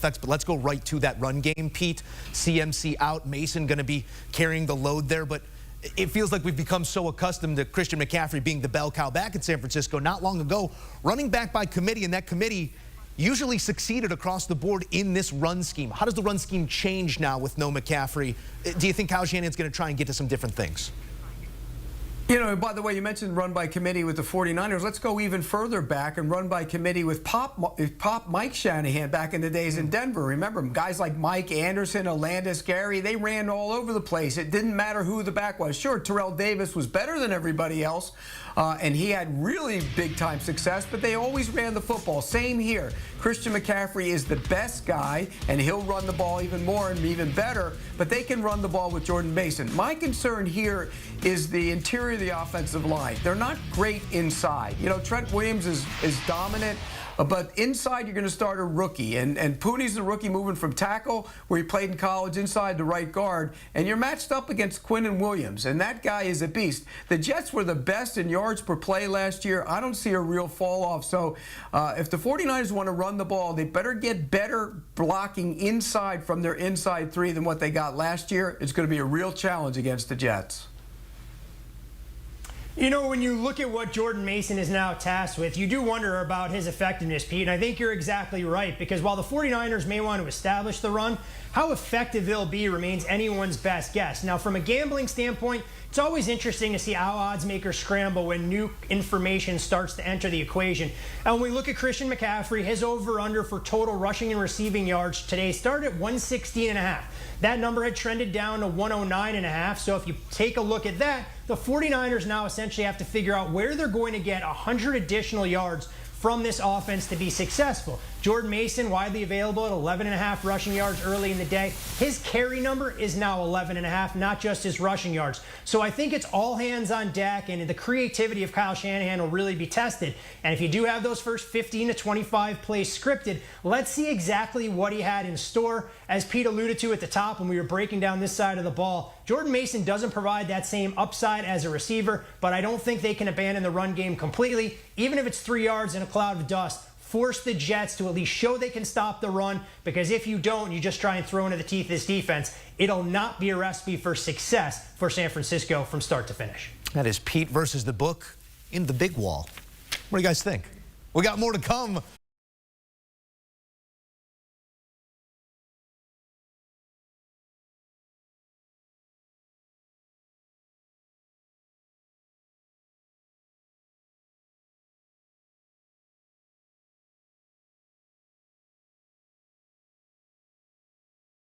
effects, but let's go right to that run game, Pete. CMC out, Mason going to be carrying the load there, but it feels like we've become so accustomed to Christian McCaffrey being the bell cow back in San Francisco not long ago, running back by committee, and that committee usually succeeded across the board in this run scheme. How does the run scheme change now with no McCaffrey? Do you think Kyle Shanahan's going to try and get to some different things? You know, by the way, you mentioned run by committee with the 49ers. Let's go even further back and run by committee with Pop Mike Shanahan back in the days in Denver. Remember, guys like Mike Anderson, Alandis, Gary, they ran all over the place. It didn't matter who the back was. Sure, Terrell Davis was better than everybody else, and he had really big-time success, but they always ran the football. Same here. Christian McCaffrey is the best guy, and he'll run the ball even more and even better, but they can run the ball with Jordan Mason. My concern here is the interior of the offensive line. They're not great inside. You know, Trent Williams is dominant, but inside you're going to start a rookie, and Pooney's the rookie moving from tackle, where he played in college, inside to right guard, and you're matched up against Quinnen Williams, and that guy is a beast. The Jets were the best in yards per play last year. I don't see a real fall off, so if the 49ers want to run the ball, they better get better blocking inside from their inside three than what they got last year. It's going to be a real challenge against the Jets. You know, when you look at what Jordan Mason is now tasked with, you do wonder about his effectiveness, Pete. And I think you're exactly right, because while the 49ers may want to establish the run, how effective they'll be remains anyone's best guess. Now, from a gambling standpoint, it's always interesting to see how odds makers scramble when new information starts to enter the equation. And when we look at Christian McCaffrey, his over-under for total rushing and receiving yards today started at 116.5. That number had trended down to 109.5. So if you take a look at that, the 49ers now essentially have to figure out where they're going to get 100 additional yards from this offense to be successful. Jordan Mason, widely available at 11.5 rushing yards early in the day. His carry number is now 11.5, not just his rushing yards. So I think it's all hands on deck, and the creativity of Kyle Shanahan will really be tested. And if you do have those first 15 to 25 plays scripted, let's see exactly what he had in store. As Pete alluded to at the top when we were breaking down this side of the ball, Jordan Mason doesn't provide that same upside as a receiver, but I don't think they can abandon the run game completely, even if it's 3 yards in a cloud of dust. Force the Jets to at least show they can stop the run, because if you don't, you just try and throw into the teeth of this defense. It'll not be a recipe for success for San Francisco from start to finish. That is Pete versus the book in the big wall. What do you guys think? We got more to come.